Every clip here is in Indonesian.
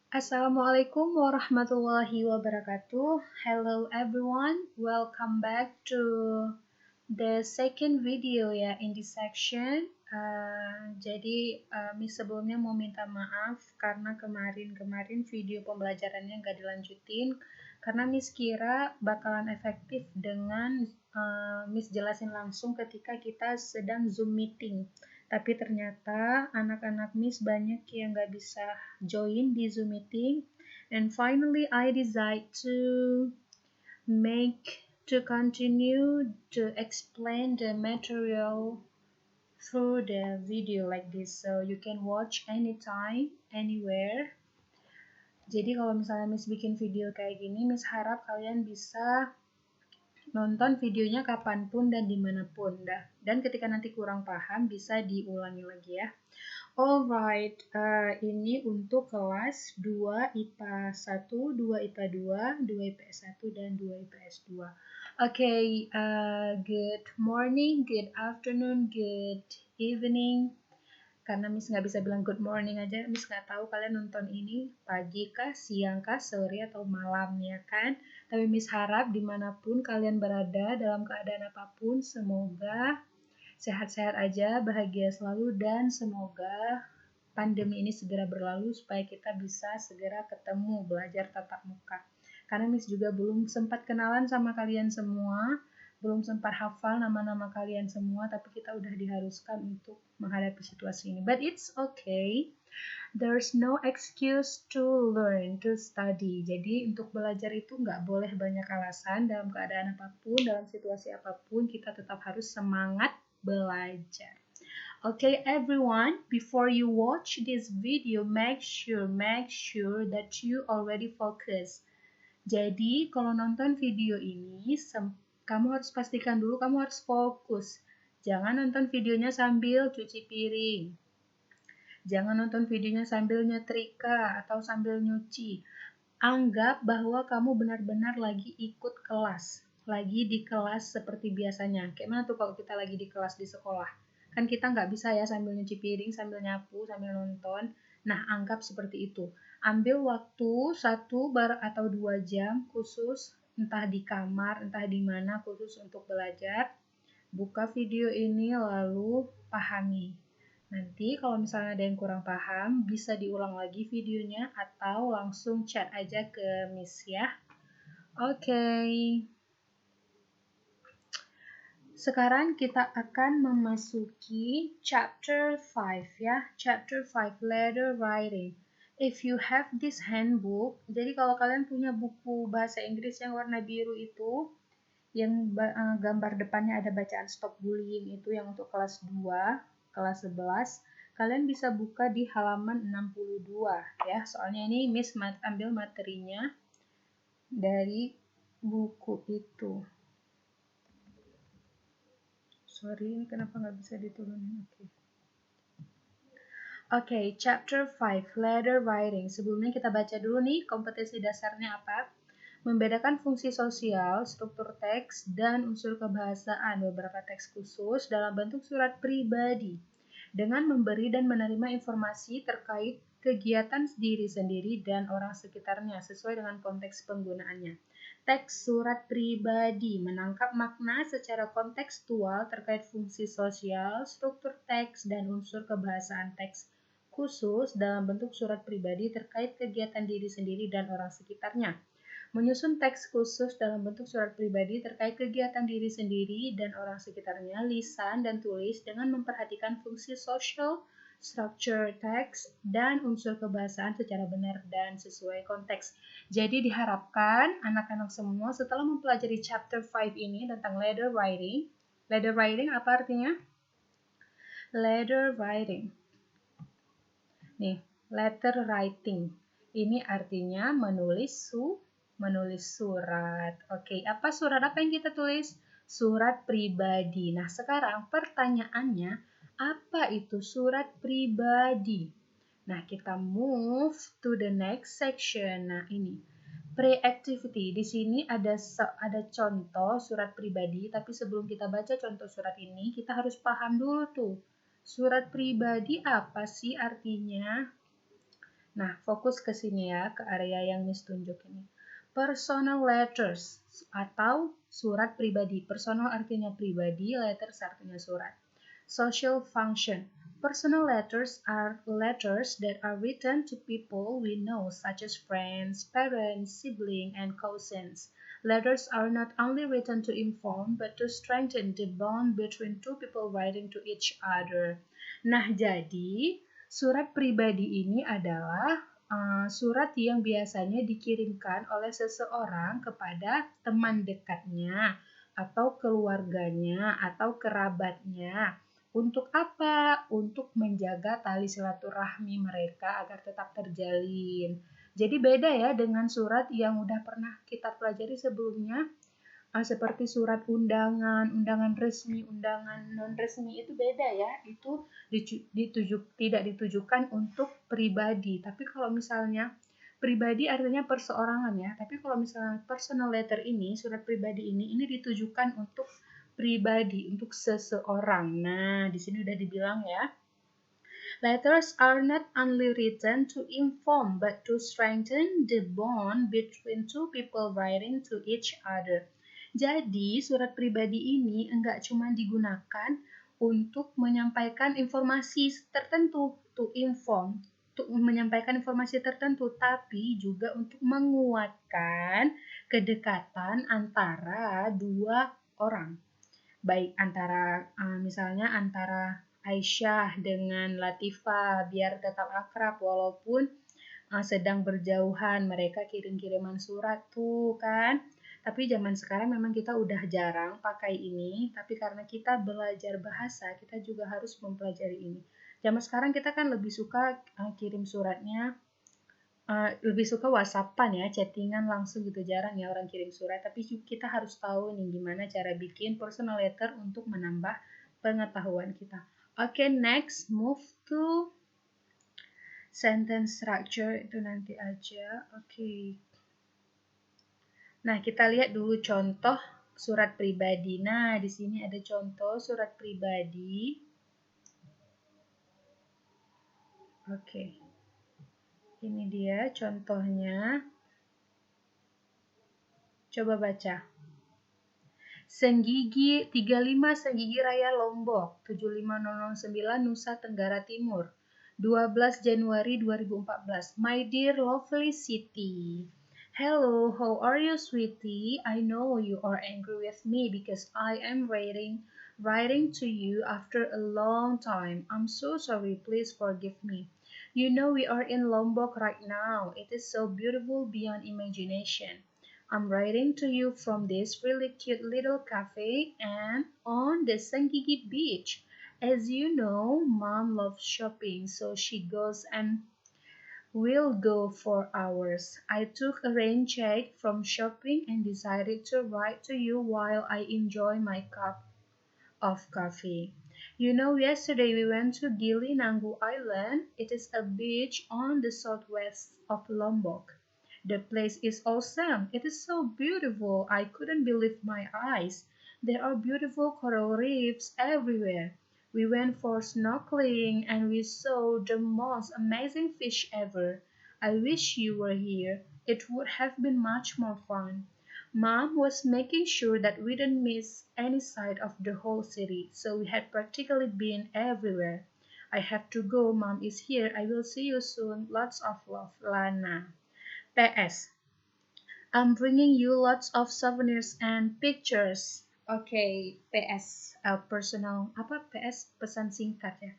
Assalamualaikum warahmatullahi wabarakatuh. Hello everyone, welcome back to the second video ya in this section. Miss sebelumnya mau minta maaf karena kemarin video pembelajarannya nggak dilanjutin karena Miss kira bakalan efektif dengan Miss jelasin langsung ketika kita sedang Zoom meeting. Tapi ternyata anak-anak Miss banyak yang nggak bisa join di Zoom meeting. And finally, I decide to continue to explain the material through the video like this. So you can watch anytime, anywhere. Jadi kalau misalnya Miss bikin video kayak gini, Miss harap kalian bisa nonton videonya kapanpun dan dimanapun dah. Dan ketika nanti kurang paham bisa diulangi lagi ya. Alright, ini untuk kelas 2 IPA 1, 2 IPA 2, 2 IPS 1, dan 2 IPS 2. Oke, good morning, good afternoon, good evening. Karena Miss nggak bisa bilang good morning aja, Miss nggak tahu kalian nonton ini pagi kah, siang kah, sore atau malam ya kan. Tapi Miss harap dimanapun kalian berada dalam keadaan apapun, semoga sehat-sehat aja, bahagia selalu, dan semoga pandemi ini segera berlalu supaya kita bisa segera ketemu belajar tatap muka. Karena Miss juga belum sempat kenalan sama kalian semua, belum sempat hafal nama-nama kalian semua, tapi kita udah diharuskan untuk menghadapi situasi ini. But it's okay. There's no excuse to learn, to study. Jadi untuk belajar itu nggak boleh banyak alasan dalam keadaan apapun, dalam situasi apapun, kita tetap harus semangat belajar. Okay, everyone, before you watch this video, make sure that you already focus. Jadi kalau nonton video ini, kamu harus pastikan dulu kamu harus fokus. Jangan nonton videonya sambil cuci piring. Jangan nonton videonya sambil nyetrika atau sambil nyuci. Anggap bahwa kamu benar-benar lagi ikut kelas. Lagi di kelas seperti biasanya. Kayak mana tuh kalau kita lagi di kelas di sekolah? Kan kita nggak bisa ya sambil nyuci piring, sambil nyapu, sambil nonton. Nah, anggap seperti itu. Ambil waktu 1 atau 2 jam khusus, entah di kamar, entah di mana, khusus untuk belajar. Buka video ini lalu pahami. Nanti kalau misalnya ada yang kurang paham, bisa diulang lagi videonya atau langsung chat aja ke Miss ya. Oke. Sekarang kita akan memasuki chapter 5 ya. Chapter 5, letter writing. If you have this handbook, jadi kalau kalian punya buku bahasa Inggris yang warna biru itu, yang gambar depannya ada bacaan stop bullying itu yang untuk kelas 2, kelas 11, kalian bisa buka di halaman 62 ya. Soalnya ini Miss ambil materinya dari buku itu. Sorry, ini kenapa nggak bisa diturunin? Oke, chapter 5, letter writing. Sebelumnya kita baca dulu nih kompetensi dasarnya apa. Membedakan fungsi sosial, struktur teks, dan unsur kebahasaan beberapa teks khusus dalam bentuk surat pribadi dengan memberi dan menerima informasi terkait kegiatan diri sendiri dan orang sekitarnya sesuai dengan konteks penggunaannya. Teks surat pribadi menangkap makna secara kontekstual terkait fungsi sosial, struktur teks, dan unsur kebahasaan teks khusus dalam bentuk surat pribadi terkait kegiatan diri sendiri dan orang sekitarnya. Menyusun teks khusus dalam bentuk surat pribadi terkait kegiatan diri sendiri dan orang sekitarnya, lisan dan tulis dengan memperhatikan fungsi social, structure teks, dan unsur kebahasaan secara benar dan sesuai konteks. Jadi diharapkan anak-anak semua setelah mempelajari chapter 5 ini tentang letter writing apa artinya? Letter writing. Nih, letter writing. Ini artinya menulis surat. Oke, apa surat apa yang kita tulis? Surat pribadi. Nah, sekarang pertanyaannya, apa itu surat pribadi? Nah, kita move to the next section. Nah, ini pre-activity. Di sini ada contoh surat pribadi, tapi sebelum kita baca contoh surat ini, kita harus paham dulu tuh. Surat pribadi apa sih artinya? Nah, fokus ke sini ya, ke area yang Miss tunjuk ini. Personal letters atau surat pribadi. Personal artinya pribadi, letters artinya surat. Social function. Personal letters are letters that are written to people we know, such as friends, parents, siblings, and cousins. Letters are not only written to inform, but to strengthen the bond between two people writing to each other. Nah, jadi surat pribadi ini adalah surat yang biasanya dikirimkan oleh seseorang kepada teman dekatnya atau keluarganya atau kerabatnya. Untuk apa? Untuk menjaga tali silaturahmi mereka agar tetap terjalin. Jadi beda ya dengan surat yang udah pernah kita pelajari sebelumnya. Seperti surat undangan, undangan resmi, undangan non resmi itu beda ya. Itu tidak ditujukan untuk pribadi. Tapi kalau misalnya pribadi artinya perseorangan ya. Tapi kalau misalnya personal letter ini, surat pribadi ini ditujukan untuk pribadi, untuk seseorang. Nah, di sini udah dibilang ya. Letters are not only written to inform but to strengthen the bond between two people writing to each other. Jadi, surat pribadi ini enggak cuma digunakan untuk menyampaikan informasi tertentu, to inform, untuk menyampaikan informasi tertentu, tapi juga untuk menguatkan kedekatan antara dua orang. Baik antara misalnya antara Aisyah dengan Latifah biar tetap akrab walaupun sedang berjauhan, mereka kirim-kiriman surat tuh kan. Tapi zaman sekarang memang kita udah jarang pakai ini, tapi karena kita belajar bahasa, kita juga harus mempelajari ini. Zaman sekarang kita kan lebih suka kirim suratnya, lebih suka WhatsAppan ya, chattingan langsung gitu, jarang ya orang kirim surat. Tapi kita harus tahu nih gimana cara bikin personal letter untuk menambah pengetahuan kita. Oke, next move to sentence structure itu nanti aja. Oke. Nah, kita lihat dulu contoh surat pribadi. Nah, di sini ada contoh surat pribadi. Oke. Ini dia contohnya. Coba baca. Senggigi 35 Senggigi Raya Lombok 75009 Nusa Tenggara Timur 12 Januari 2014. My dear lovely city. Hello, how are you, sweetie? I know you are angry with me because I am writing to you after a long time. I'm so sorry, please forgive me. You know we are in Lombok right now. It is so beautiful beyond imagination. I'm writing to you from this really cute little cafe and on the Sangigi beach. As you know, Mom loves shopping, so she goes and will go for hours. I took a rain check from shopping and decided to write to you while I enjoy my cup of coffee. You know, yesterday we went to Gili Nangu Island. It is a beach on the southwest of Lombok. The place is awesome. It is so beautiful. I couldn't believe my eyes. There are beautiful coral reefs everywhere. We went for snorkeling and we saw the most amazing fish ever. I wish you were here. It would have been much more fun. Mom was making sure that we didn't miss any side of the whole city, so we had practically been everywhere. I have to go. Mom is here. I will see you soon. Lots of love, Lana. PS. I'm bringing you lots of souvenirs and pictures. Oke, PS, personal apa PS pesan singkat ya.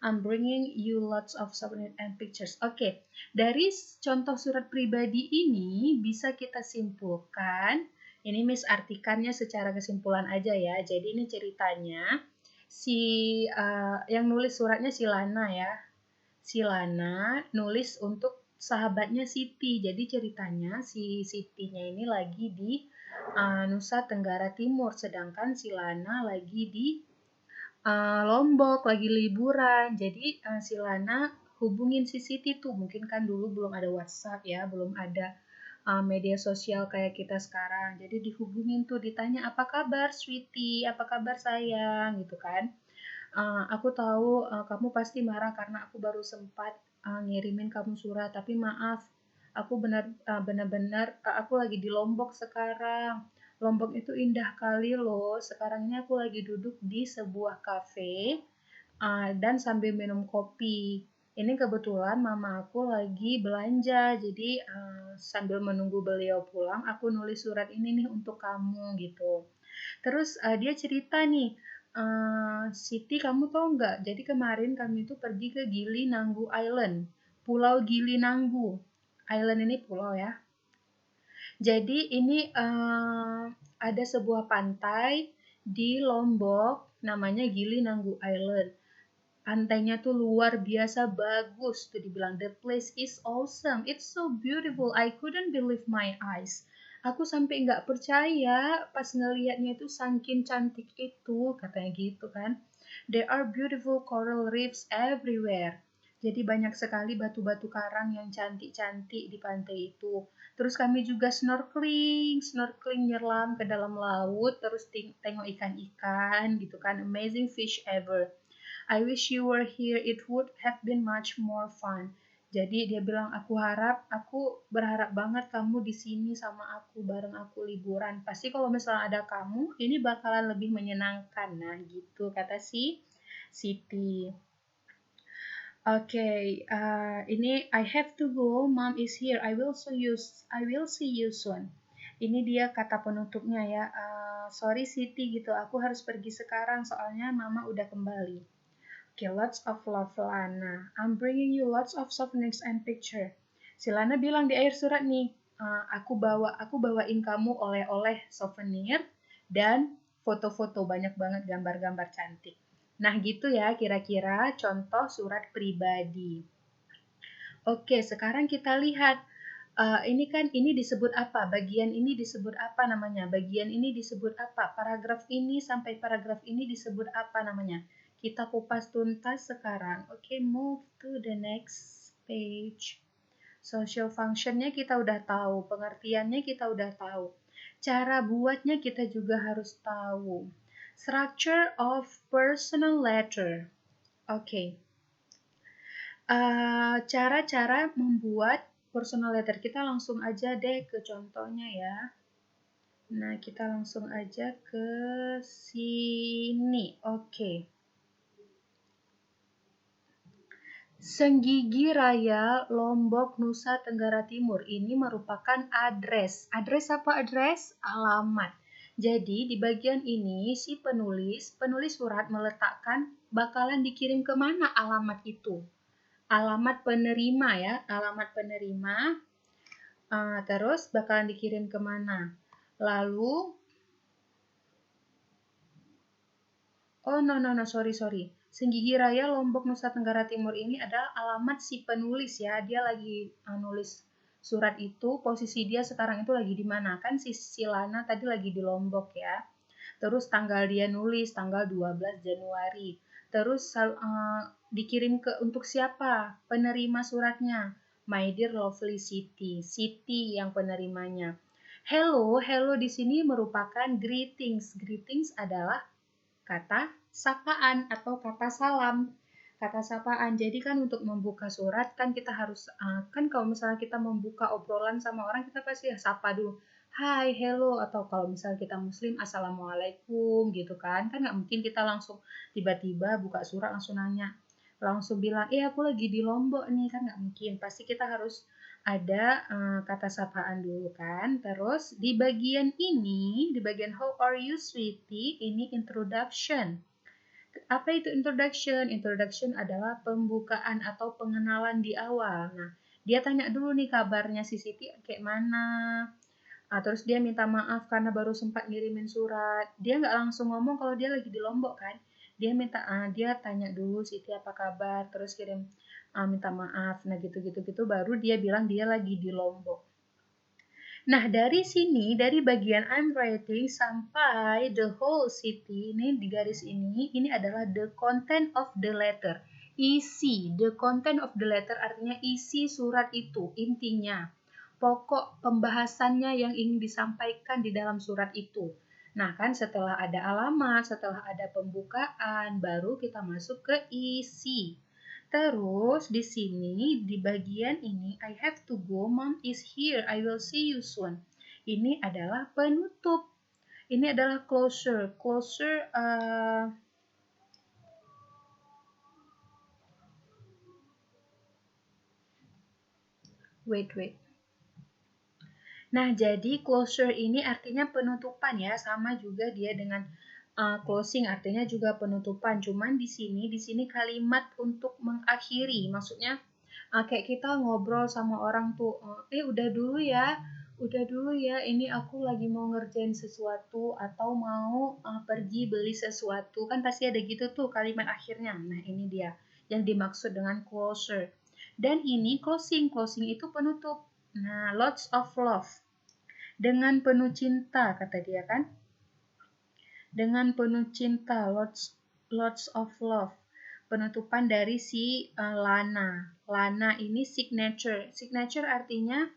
I'm bringing you lots of souvenirs and pictures. Oke, dari contoh surat pribadi ini bisa kita simpulkan. Ini Miss artikannya secara kesimpulan aja ya. Jadi ini ceritanya yang nulis suratnya si Lana ya. Si Lana nulis untuk sahabatnya Siti. Jadi ceritanya si Sitinya ini lagi di Nusa Tenggara Timur, sedangkan si Lana lagi di Lombok, lagi liburan. Jadi si Lana hubungin si Siti tuh, mungkin kan dulu belum ada WhatsApp ya, belum ada media sosial kayak kita sekarang. Jadi dihubungin tuh, ditanya apa kabar sweetie, apa kabar sayang gitu kan. Aku tahu kamu pasti marah karena aku baru sempat ngirimin kamu surat, tapi maaf, aku benar-benar aku lagi di Lombok sekarang. Lombok itu indah kali loh. Sekarang ini aku lagi duduk di sebuah kafe dan sambil minum kopi. Ini kebetulan mama aku lagi belanja, jadi sambil menunggu beliau pulang, aku nulis surat ini nih untuk kamu gitu. Terus dia cerita nih, Siti kamu tahu nggak? Jadi kemarin kami itu pergi ke Gili Nanggu Island, Pulau Gili Nanggu. Island ini pulau ya. Jadi ini ada sebuah pantai di Lombok, namanya Gili Nanggu Island. Pantainya tuh luar biasa bagus tuh dibilang, the place is awesome, it's so beautiful, I couldn't believe my eyes. Aku sampai nggak percaya pas ngelihatnya itu, saking cantik itu katanya gitu kan. There are beautiful coral reefs everywhere. Jadi banyak sekali batu-batu karang yang cantik-cantik di pantai itu. Terus kami juga snorkeling nyelam ke dalam laut, terus tengok ikan-ikan gitu kan, amazing fish ever. I wish you were here, it would have been much more fun. Jadi dia bilang, aku berharap banget kamu di sini sama aku, bareng aku liburan. Pasti kalau misalnya ada kamu, ini bakalan lebih menyenangkan. Nah, gitu kata si Siti. Okay, ini I have to go. Mom is here. I will see you soon. Ini dia kata penutupnya ya. Sorry Siti gitu. Aku harus pergi sekarang soalnya Mama udah kembali. Okay, lots of love Lana. I'm bringing you lots of souvenirs and picture. Si Lana bilang di akhir surat nih, aku bawain kamu oleh-oleh souvenir dan foto-foto, banyak banget gambar-gambar cantik. Nah gitu ya kira-kira contoh surat pribadi. Oke, sekarang kita lihat ini disebut apa? Bagian ini disebut apa namanya? Bagian ini disebut apa? Paragraf ini sampai paragraf ini disebut apa namanya? Kita kupas tuntas sekarang. Oke, move to the next page. Social functionnya kita udah tahu, pengertiannya kita udah tahu. Cara buatnya kita juga harus tahu. Structure of personal letter. Oke. Cara-cara membuat personal letter, kita langsung aja deh ke contohnya ya. Nah, kita langsung aja ke sini. Oke. Senggigi Raya, Lombok, Nusa Tenggara Timur. Ini merupakan address. Address apa address? Alamat. Jadi di bagian ini si penulis surat meletakkan bakalan dikirim kemana alamat itu. Alamat penerima ya, alamat penerima. Terus bakalan dikirim kemana. Lalu, sorry. Senggigi Raya, Lombok, Nusa Tenggara Timur ini adalah alamat si penulis ya. Dia lagi nulis surat itu, posisi dia sekarang itu lagi di mana? Kan si Silana tadi lagi di Lombok ya. Terus tanggal dia nulis, tanggal 12 Januari. Terus dikirim untuk siapa? Penerima suratnya. My dear lovely Siti. Siti yang penerimanya. Hello di sini merupakan greetings. Greetings adalah kata sapaan atau kata salam. Kata sapaan. Jadi kan untuk membuka surat kan kita harus kan kalau misalnya kita membuka obrolan sama orang, kita pasti ya sapa dulu. Hai, hello, atau kalau misalnya kita muslim, assalamualaikum gitu kan. Kan nggak mungkin kita langsung tiba-tiba buka surat langsung nanya. Langsung bilang, aku lagi di Lombok nih, kan nggak mungkin. Pasti kita harus ada kata sapaan dulu kan. Terus di bagian ini, di bagian how are you sweetie, ini introduction. Apa itu introduction? Introduction adalah pembukaan atau pengenalan di awal. Nah, dia tanya dulu nih kabarnya si Siti kayak mana. Terus dia minta maaf karena baru sempat ngirimin surat. Dia nggak langsung ngomong kalau dia lagi di Lombok kan. Dia tanya dulu Siti apa kabar, terus kirim minta maaf. Nah gitu baru dia bilang dia lagi di Lombok. Nah dari sini, dari bagian I'm writing sampai the whole city, ini di garis ini adalah the content of the letter. Isi, the content of the letter artinya isi surat itu, intinya. Pokok pembahasannya yang ingin disampaikan di dalam surat itu. Nah kan setelah ada alamat, setelah ada pembukaan, baru kita masuk ke isi. Terus di sini di bagian ini I have to go, mom is here, I will see you soon. Ini adalah penutup. Ini adalah closure. Closure wait. Nah, jadi closure ini artinya penutupan ya, sama juga dia dengan closing artinya juga penutupan. Cuman di sini kalimat untuk mengakhiri. Maksudnya kayak kita ngobrol sama orang tuh, udah dulu ya, ini aku lagi mau ngerjain sesuatu atau mau pergi beli sesuatu. Kan pasti ada gitu tuh kalimat akhirnya. Nah, ini dia yang dimaksud dengan closure. Dan ini closing. Closing itu penutup. Nah, lots of love. Dengan penuh cinta, kata dia kan. Dengan penuh cinta, lots of love. Penutupan dari si Lana. Lana ini signature. Signature artinya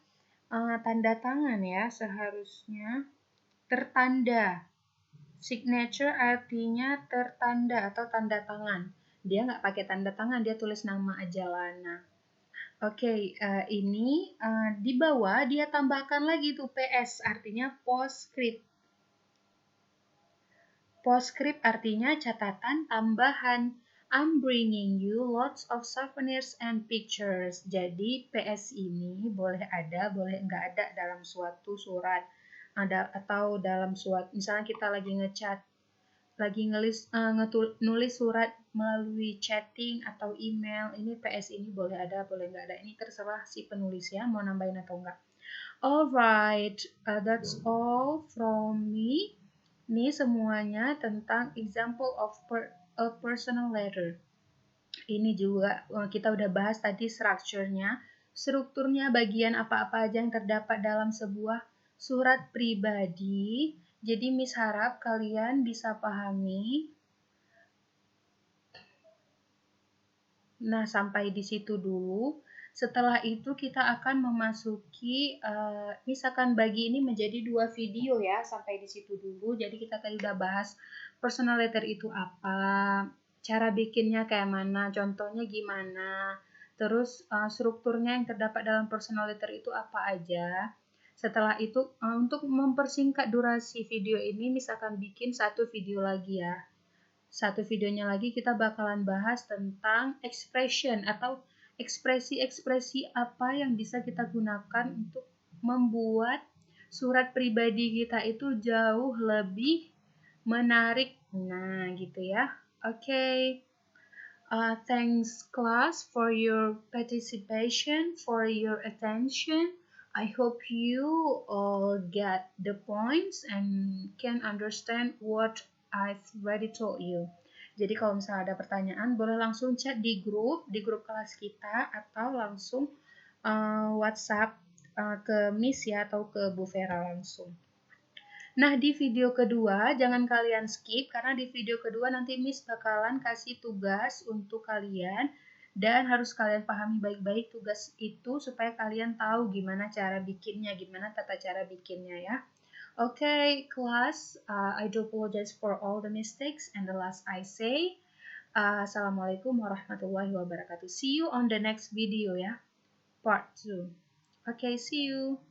tanda tangan ya, seharusnya tertanda. Signature artinya tertanda atau tanda tangan. Dia nggak pakai tanda tangan, dia tulis nama aja Lana. Oke, ini di bawah dia tambahkan lagi tuh PS, artinya postscript. Postscript artinya catatan tambahan. I'm bringing you lots of souvenirs and pictures. Jadi PS ini boleh ada, boleh nggak ada dalam suatu surat. Atau dalam suatu, misalnya kita lagi ngechat, lagi nulis surat melalui chatting atau email, ini PS ini boleh ada, boleh nggak ada. Ini terserah si penulis ya, mau nambahin atau enggak. Alright, that's all from me. Ini semuanya tentang example of a personal letter. Ini juga kita udah bahas tadi strukturnya, bagian apa-apa aja yang terdapat dalam sebuah surat pribadi. Jadi Miss harap kalian bisa pahami. Nah, sampai di situ dulu. Setelah itu kita akan memasuki, Miss akan bagi ini menjadi 2 video ya, sampai di situ dulu. Jadi kita tadi udah bahas personal letter itu apa, cara bikinnya kayak mana, contohnya gimana, terus strukturnya yang terdapat dalam personal letter itu apa aja. Setelah itu, untuk mempersingkat durasi video ini, Miss akan bikin satu video lagi ya. Satu videonya lagi kita bakalan bahas tentang expression atau ekspresi-ekspresi apa yang bisa kita gunakan untuk membuat surat pribadi kita itu jauh lebih menarik. Nah, gitu ya. Oke. Thanks class for your participation, for your attention. I hope you all get the points and can understand what I've already told you. Jadi kalau misalnya ada pertanyaan, boleh langsung chat di grup kelas kita, atau langsung WhatsApp ke Miss ya, atau ke Bu Vera langsung. Nah, di video kedua, jangan kalian skip, karena di video kedua nanti Miss bakalan kasih tugas untuk kalian, dan harus kalian pahami baik-baik tugas itu, supaya kalian tahu gimana cara bikinnya, gimana tata cara bikinnya ya. Okay, class, I do apologize for all the mistakes, and the last I say, Assalamualaikum warahmatullahi wabarakatuh. See you on the next video ya, part 2. Okay, see you.